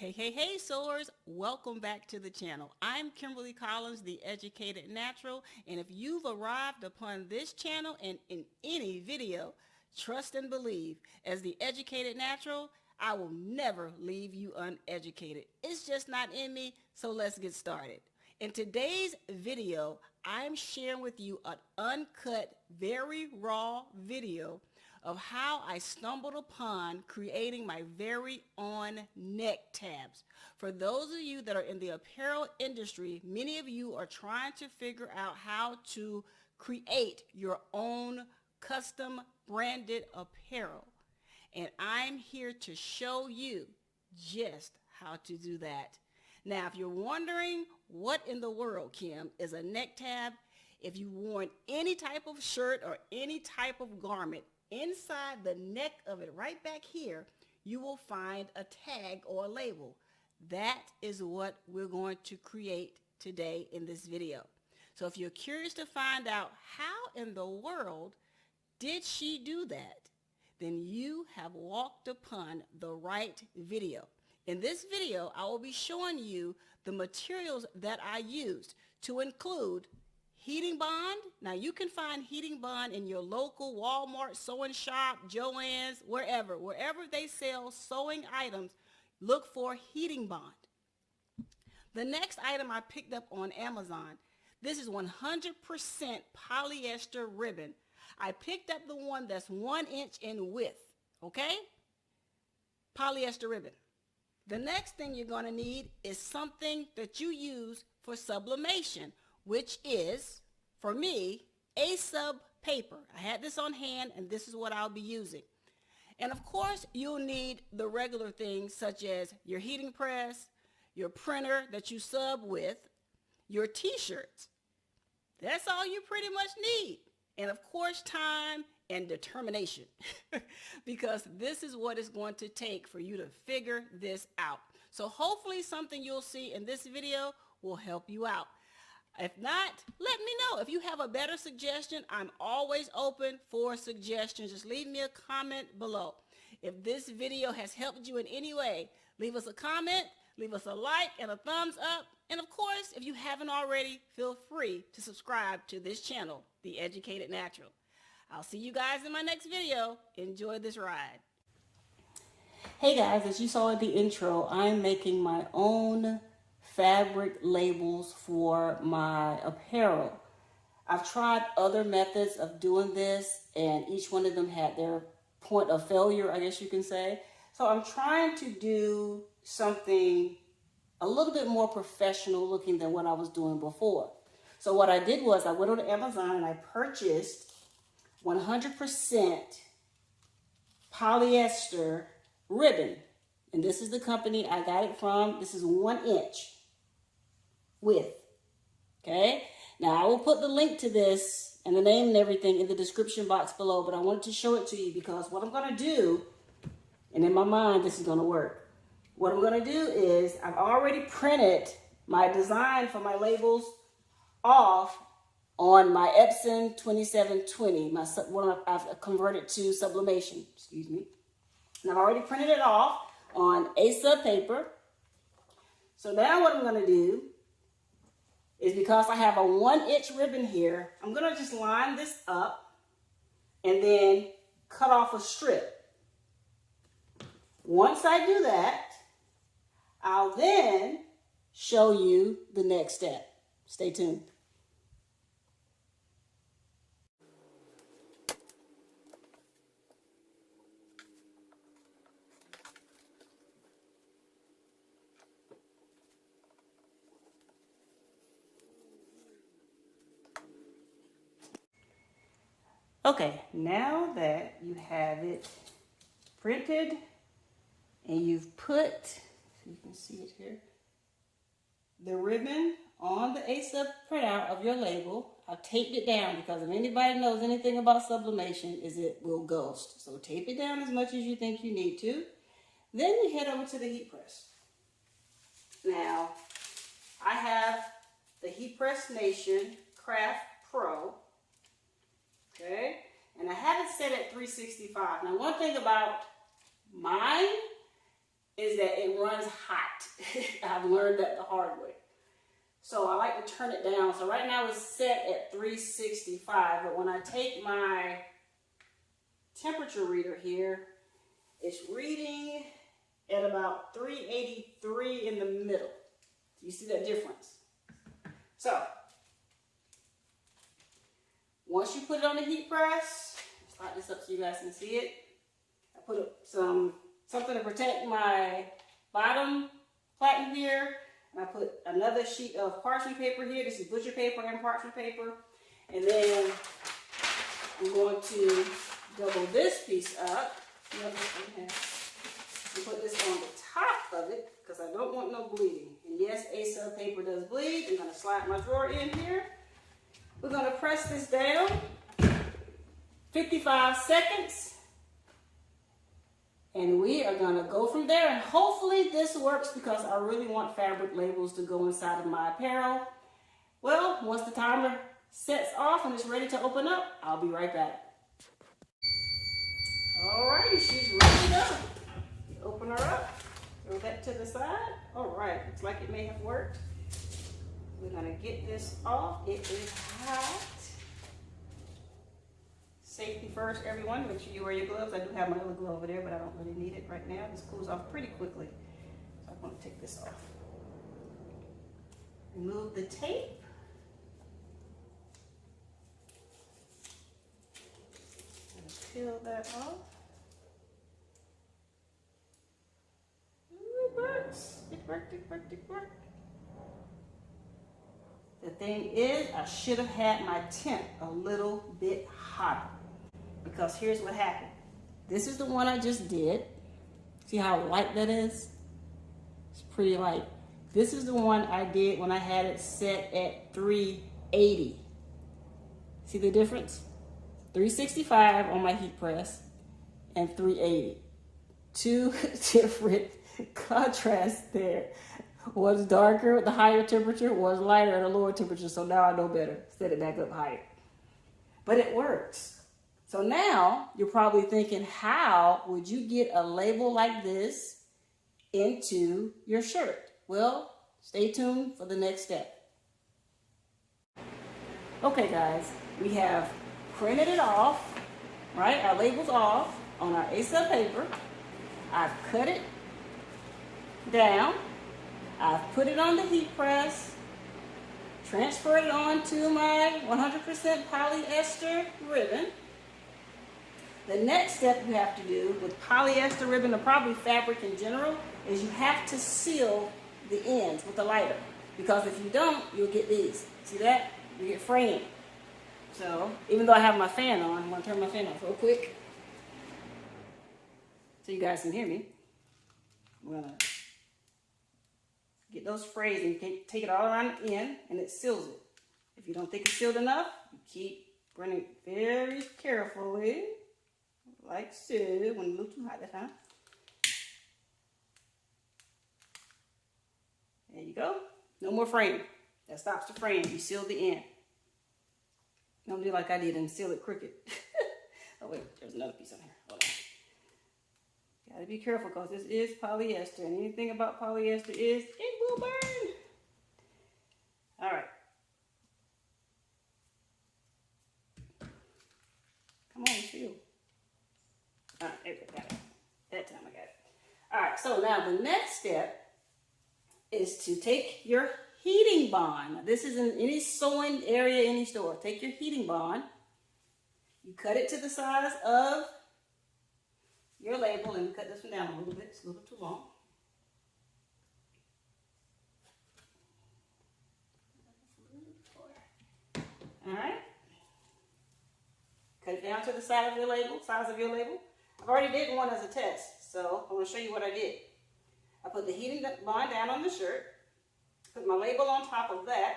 Hey, sewers, welcome back to the channel. I'm Kimberly Collins, the Educated Natural, and if you've arrived upon this channel and in any video, trust and believe, as the Educated Natural, I will never leave you uneducated. It's just not in me, so let's get started. In today's video, I'm sharing with you an uncut, very raw video of how I stumbled upon creating my very own neck tabs. For those of you that are in the apparel industry, many of you are trying to figure out how to create your own custom branded apparel. And I'm here to show you just how to do that. Now, if you're wondering what in the world, Kim, is a neck tab, if you've worn any type of shirt or any type of garment, inside the neck of it, right back here, you will find a tag or a label. That is what we're going to create today in this video. So if you're curious to find out how in the world did she do that, then you have walked upon the right video. In this video, I will be showing you the materials that I used, to include heating bond. Now you can find heating bond in your local Walmart, sewing shop, Joann's, wherever they sell sewing items, look for heating bond. The next item I picked up on Amazon, this is 100% polyester ribbon. I picked up the one that's 1 inch in width, okay? Polyester ribbon. The next thing you're gonna need is something that you use for sublimation, which is, for me, A-sub paper. I had this on hand, and this is what I'll be using. And of course, you'll need the regular things such as your heating press, your printer that you sub with, your t-shirts. That's all you pretty much need. And of course, time and determination, because this is what it's going to take for you to figure this out. So hopefully something you'll see in this video will help you out. If not, let me know. If you have a better suggestion, I'm always open for suggestions. Just leave me a comment below. If this video has helped you in any way, leave us a comment, leave us a like and a thumbs up. And of course, if you haven't already, feel free to subscribe to this channel, The Educated Natural. I'll see you guys in my next video. Enjoy this ride. Hey guys, as you saw in the intro, I'm making my own fabric labels for my apparel. I've tried other methods of doing this, and each one of them had their point of failure, I guess you can say. So I'm trying to do something a little bit more professional looking than what I was doing before. So what I did was I went on Amazon and I purchased 100% polyester ribbon. And this is the company I got it from. This is 1 inch width. Okay. Now I will put the link to this and the name and everything in the description box below, but I wanted to show it to you because what I'm going to do, and in my mind this is going to work. What I'm going to do is I've already printed my design for my labels off on my Epson 2720, one I've converted to sublimation, excuse me. And I've already printed it off on A-sub paper. So now what I'm going to do is, because I have a 1 inch ribbon here, I'm going to just line this up and then cut off a strip. Once I do that, I'll then show you the next step. Stay tuned. Okay, now that you have it printed and you've put, so you can see it here, the ribbon on the A-sub printout of your label, I've taped it down because if anybody knows anything about sublimation, is it will ghost. So tape it down as much as you think you need to. Then you head over to the heat press. Now, I have the Heat Press Nation Craft Pro. Okay, and I have it set at 365. Now, one thing about mine is that it runs hot. I've learned that the hard way. So I like to turn it down. So right now it's set at 365, but when I take my temperature reader here, it's reading at about 383 in the middle. You see that difference? So once you put it on the heat press, slide this up so you guys can see it. I put something to protect my bottom platen here. And I put another sheet of parchment paper here. This is butcher paper and parchment paper. And then I'm going to double this piece up. And put this on the top of it because I don't want no bleeding. And yes, A-sub paper does bleed. I'm going to slide my drawer in here. We're going to press this down. 55 seconds. And we are going to go from there. And hopefully this works because I really want fabric labels to go inside of my apparel. Well, once the timer sets off and it's ready to open up, I'll be right back. Alrighty, she's ready to go. Open her up. Throw that to the side. Alright, looks like it may have worked. We're going to get this off. It is hot. Safety first, everyone. Make sure you wear your gloves. I do have my other glove over there, but I don't really need it right now. This cools off pretty quickly. So I'm going to take this off. Remove the tape. Peel that off. Ooh, it works. It worked, it worked, it worked. The thing is, I should have had my temp a little bit hotter. Because here's what happened. This is the one I just did. See how light that is? It's pretty light. This is the one I did when I had it set at 380. See the difference? 365 on my heat press and 380. Two different contrasts there. One's darker at the higher temperature, one's lighter at a lower temperature. So now I know better. Set it back up higher. But it works. So now you're probably thinking, how would you get a label like this into your shirt? Well, stay tuned for the next step. Okay, guys, we have printed it off, right? Our label's off on our A-sub paper. I've cut it down. I've put it on the heat press, transferred it onto my 100% polyester ribbon. The next step you have to do with polyester ribbon, or probably fabric in general, is you have to seal the ends with a lighter. Because if you don't, you'll get these. See that? You get fraying. So, even though I have my fan on, I'm going to turn my fan off real quick so you guys can hear me. I'm going to get those frays and take it all around the end, and it seals it. If you don't think it's sealed enough, you keep running very carefully. Like so, when it's a little too hot that time. There you go. No more fraying. That stops the fraying. You seal the end. Don't do like I did and seal it crooked. Oh wait, there's another piece on here. Hold on. Gotta be careful because this is polyester, and anything about polyester is it will burn. All right. Come on, seal. All right, there we go, got it. That time I got it. All right, so now the next step is to take your heating bond. Now, this is in any sewing area, any store. Take your heating bond. You cut it to the size of your label, and cut this one down a little bit. It's a little too long. All right. Cut it down to the size of your label. I've already did one as a test, so I'm going to show you what I did. I put the heating bond down on the shirt, put my label on top of that.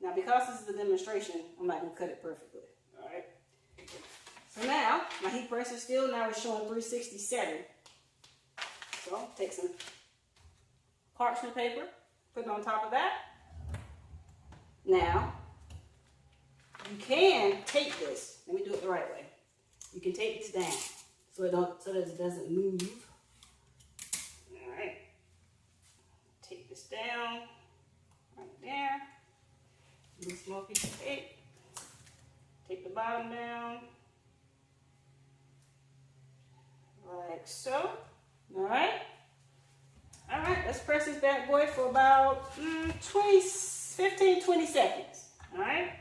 Now, because this is a demonstration, I'm not going to cut it perfectly. All right. So now, my heat press is still now it's showing 367. So, take some parchment paper, put it on top of that. Now, you can tape this. Let me do it the right way. You can tape this down. so that it doesn't move. All right. Take this down right there. Use a small piece of tape. Take the bottom down like so. All right. All right, let's press this bad boy for about 15, 20 seconds. All right.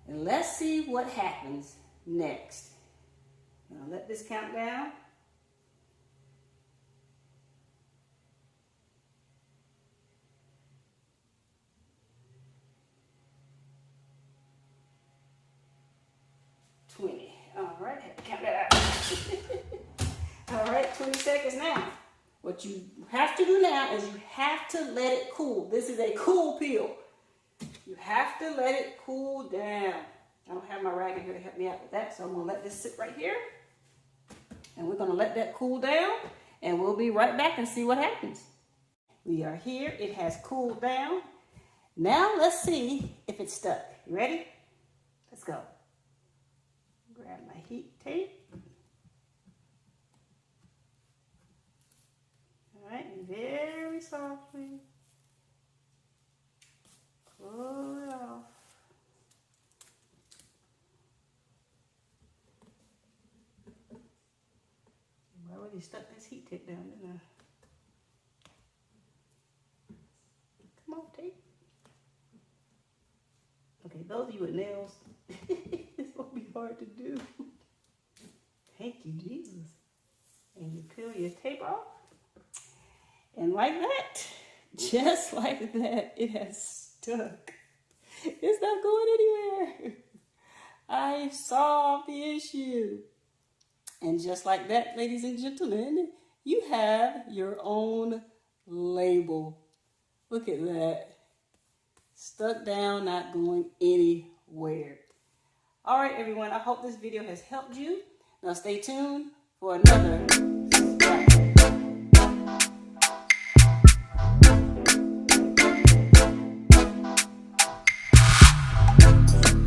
And let's see what happens next. Now let this count down. All right, count that out. All right, 20 seconds now. What you have to do now is you have to let it cool. This is a cool peel. You have to let it cool down. I don't have my rag in here to help me out with that, so I'm going to let this sit right here. And we're going to let that cool down, and we'll be right back and see what happens. We are here. It has cooled down. Now let's see if it's stuck. You ready? Let's go. Grab my heat tape. All right, and very softly pull it off. I already stuck this heat tape down, didn't I? Come on, tape. Okay, those of you with nails, it's gonna be hard to do. Thank you, Jesus. And you peel your tape off. And like that, just like that, it has stuck. It's not going anywhere. I solved the issue. And just like that, ladies and gentlemen, you have your own label. Look at that. Stuck down, not going anywhere. All right, everyone, I hope this video has helped you. Now stay tuned for another